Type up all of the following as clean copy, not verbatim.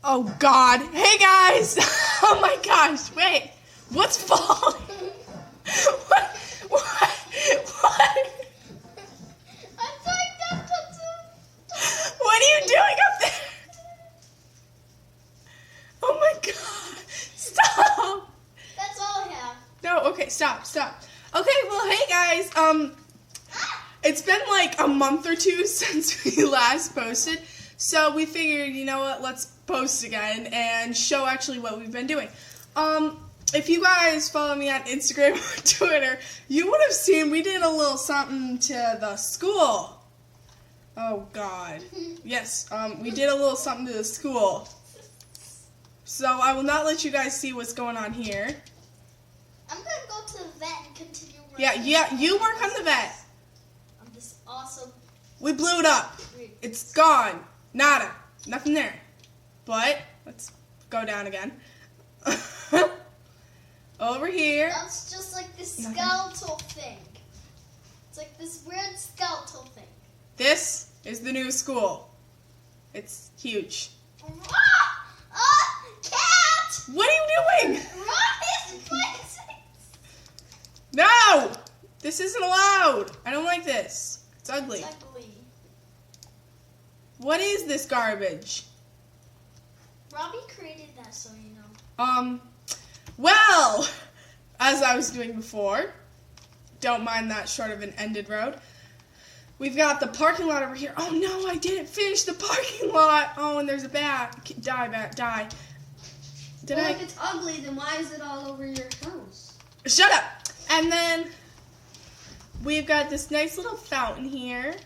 Oh God. Hey guys. Oh my gosh. Wait. What's falling? What? What are you doing up there? Oh my God. Stop. That's all I have. No, okay, stop. Okay, well, hey guys. It's been like a month or two since we last posted. So we figured, you know what, let's post again and show actually what we've been doing. If you guys follow me on Instagram or Twitter, you would have seen we did a little something to the school. Oh, God. Yes, we did a little something to the school. So I will not let you guys see what's going on here. I'm going to go to the vet and continue working. Yeah, you work on the vet. On this awesome... We blew it up. It's gone. Nada. Nothing there. But, let's go down again. Over here. That's just like this skeletal thing. It's like this weird skeletal thing. This is the new school. It's huge. Cat! What are you doing? Run his places! No! This isn't allowed. I don't like this. It's ugly. It's ugly. What is this garbage? Robbie created that, so you know. Well, as I was doing before, don't mind that short of an ended road. We've got the parking lot over here. Oh no, I didn't finish the parking lot. Oh, and there's a bat. Die, bat, die. If it's ugly, then why is it all over your house? Shut up. And then we've got this nice little fountain here.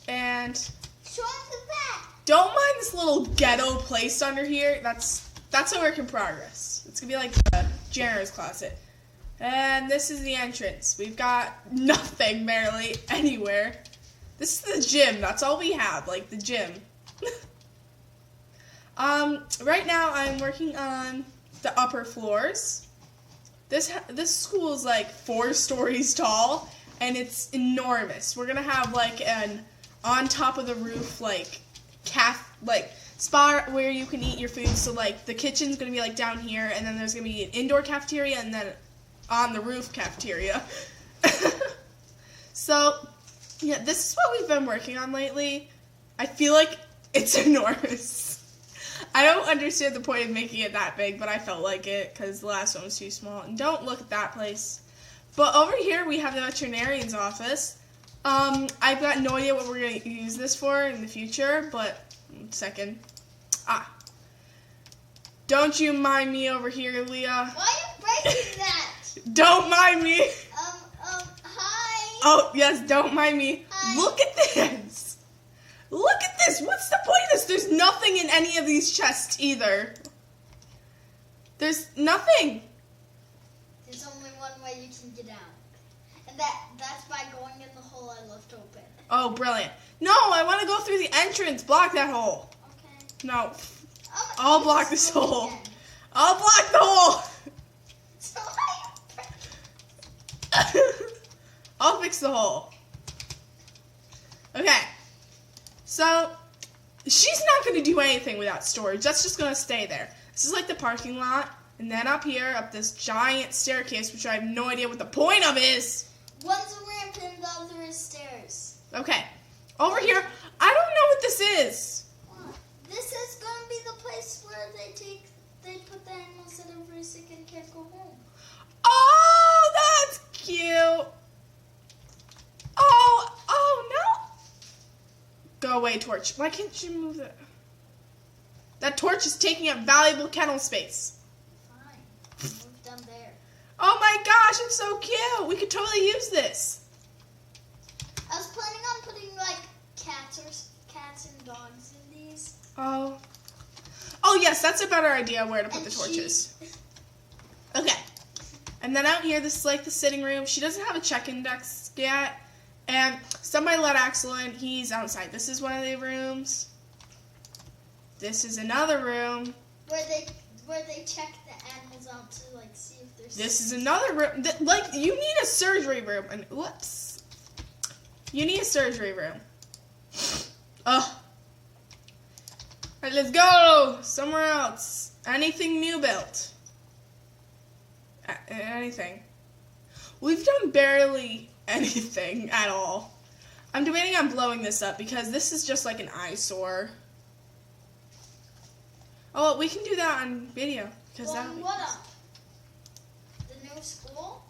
And Show him the vet! don't mind this little ghetto place under here. That's a work in progress. It's going to be like the janitor's closet. And this is the entrance. We've got nothing barely anywhere. This is the gym. That's all we have, like the gym. Right now I'm working on the upper floors. This school is like 4 stories tall, and it's enormous. We're gonna have like an on top of the roof like spot where you can eat your food. So like the kitchen's gonna be like down here, and then there's gonna be an indoor cafeteria, and then on the roof cafeteria. So yeah, this is what we've been working on lately. I feel like it's enormous. I don't understand the point of making it that big, but I felt like it because the last one was too small. And don't look at that place. But over here we have the veterinarian's office. I've got no idea what we're going to use this for in the future, but one second. Don't you mind me over here, Leah. Why are you breaking that? Don't mind me. Hi. Oh, yes, don't mind me. Hi. Look at this. Look at this. What's the point of this? There's nothing in any of these chests either. There's nothing. There's only one way you can get out. And that's by going in the hole I left open. Oh, brilliant. No, I want to go through the entrance. Block that hole. Okay. No. I'll block this hole. Again. I'll block the hole. So why I'll fix the hole. Okay. So, she's not going to do anything without storage. That's just going to stay there. This is like the parking lot. And then up here, up this giant staircase, which I have no idea what the point of is. One's a ramp and the other is stairs. Okay. Over here, I don't know what this is. This is going to be the place where they put the animals that are very sick and can't go home. Oh, that's cute. Oh no. Go away, torch. Why can't you move it? That torch is taking up valuable kennel space. Fine. Move down there. Oh my gosh, it's so cute. We could totally use this. I was planning on putting like cats and dogs in these. Oh yes, that's a better idea where to put the torches. Okay. And then out here, this is like the sitting room. She doesn't have a check-in desk yet. And somebody let Axel in. He's outside. This is one of the rooms. This is another room. Where they check the animals out to like see if they're sick. This is another room. Like, you need a surgery room. And whoops. You need a surgery room. Ugh. Alright, let's go somewhere else. Anything new built? Anything. We've done barely anything at all. I'm debating on blowing this up because this is just like an eyesore. Oh, we can do that on video. Blowing what up? The new school?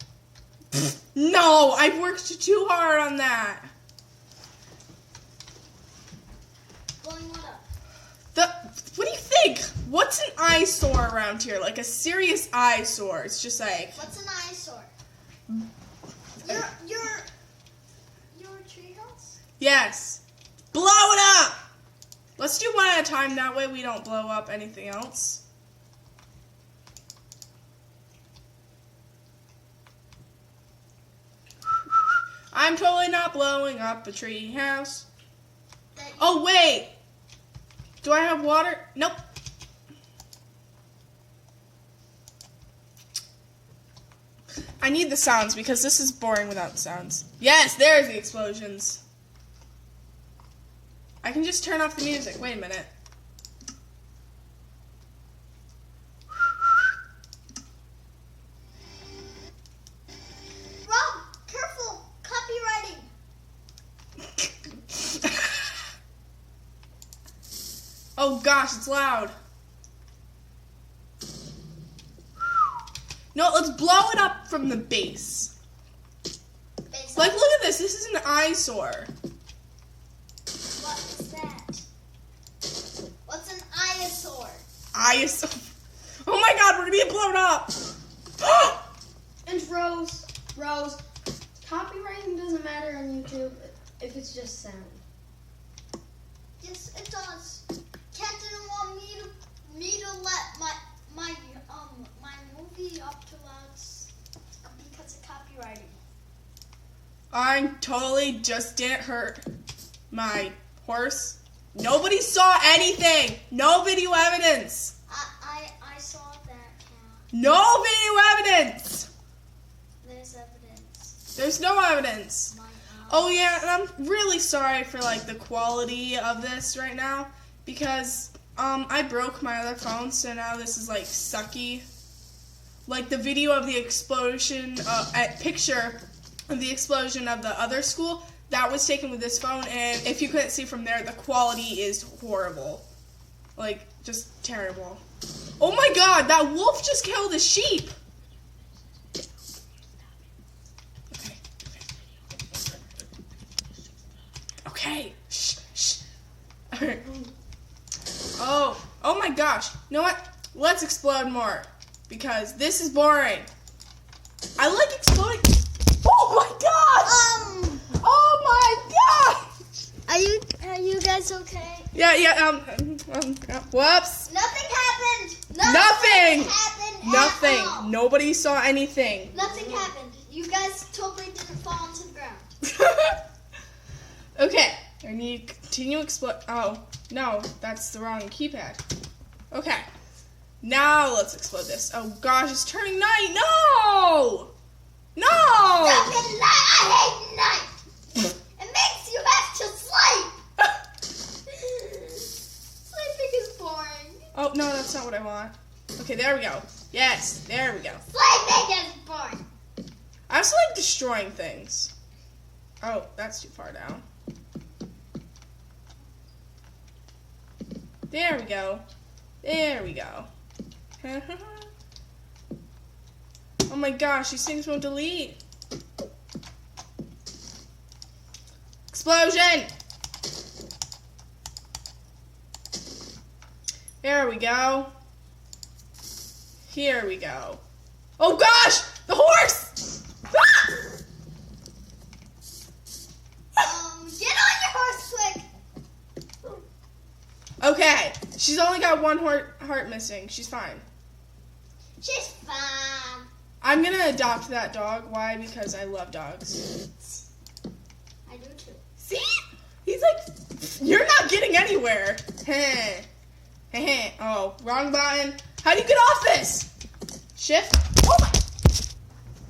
No, I've worked too hard on that. Blowing what up? What do you think? What's an eyesore around here? Like a serious eyesore. It's just like... What's an eyesore? Your treehouse? Yes. Blow it up! Let's do one at a time. That way we don't blow up anything else. I'm totally not blowing up a tree house. Oh, wait. Do I have water? Nope. I need the sounds because this is boring without sounds. Yes, there's the explosions. I can just turn off the music. Wait a minute. Rob, careful. Copywriting. Oh gosh, it's loud. No, let's blow it up from the base. Like, look at this. This is an eyesore. What is that? What's an eyesore? Eyesore. Oh my god, we're gonna get blown up. And Rose, copywriting doesn't matter on YouTube if it's just sound. Yes, it does. Cat didn't want me to let my movie up too loud because of copywriting. I totally just didn't hurt my horse. Nobody saw anything. No video evidence. I saw that cat. No video evidence. There's evidence. There's no evidence. Oh yeah, and I'm really sorry for like the quality of this right now because I broke my other phone, so now this is like sucky. Like the video of the explosion, picture of the explosion of the other school, that was taken with this phone, and if you couldn't see from there, the quality is horrible. Like, just terrible. Oh my god, that wolf just killed a sheep! Okay. Shh, shh. Alright. Oh my gosh. You know what? Let's explode more. Because this is boring. I like exploding. Oh my god! Oh my god! Are you guys okay? Yeah, whoops. Nothing happened. Nothing happened. Nothing. At all. Nobody saw anything. Nothing happened. You guys totally didn't fall onto the ground. Okay. I need to continue explode. Oh, no. That's the wrong keypad. Okay. Now let's explode this. Oh gosh, it's turning night. No! No! Fucking night. I hate night. It makes you have to sleep. Sleeping is boring. Oh, no, that's not what I want. Okay, there we go. Yes, there we go. Sleeping is boring. I also like destroying things. Oh, that's too far down. There we go. There we go. Oh my gosh, these things won't delete. Explosion! There we go. Here we go. Oh gosh! The horse! Get on your horse quick. Okay, she's only got one heart missing. She's fine. She's fine. I'm gonna adopt that dog. Why? Because I love dogs. I do too. See? He's like, you're not getting anywhere. Heh. Heh. Oh, wrong button. How do you get off this? Shift. Oh my.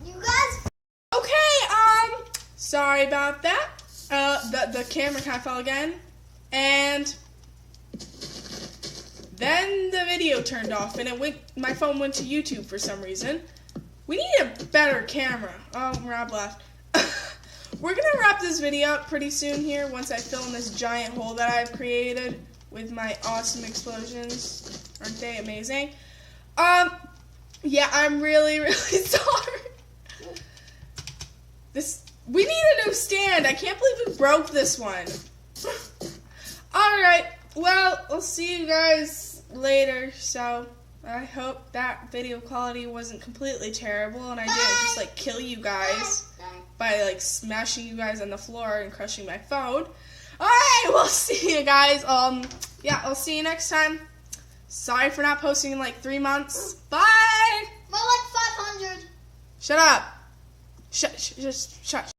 You guys. Okay, sorry about that. The camera kind of fell again. And Then the video turned off and my phone went to YouTube for some reason. We need a better camera. Oh, Rob left. We're going to wrap this video up pretty soon here once I fill in this giant hole that I've created with my awesome explosions. Aren't they amazing? Yeah, I'm really, really sorry. We need a new stand. I can't believe we broke this one. Alright, well, I'll see you guys later. So, I hope that video quality wasn't completely terrible and I didn't just, like, kill you guys by, like, smashing you guys on the floor and crushing my phone. Alright, we'll see you guys. Yeah, I'll see you next time. Sorry for not posting in, like, 3 months. Bye! More like 500. Shut up. Just shut.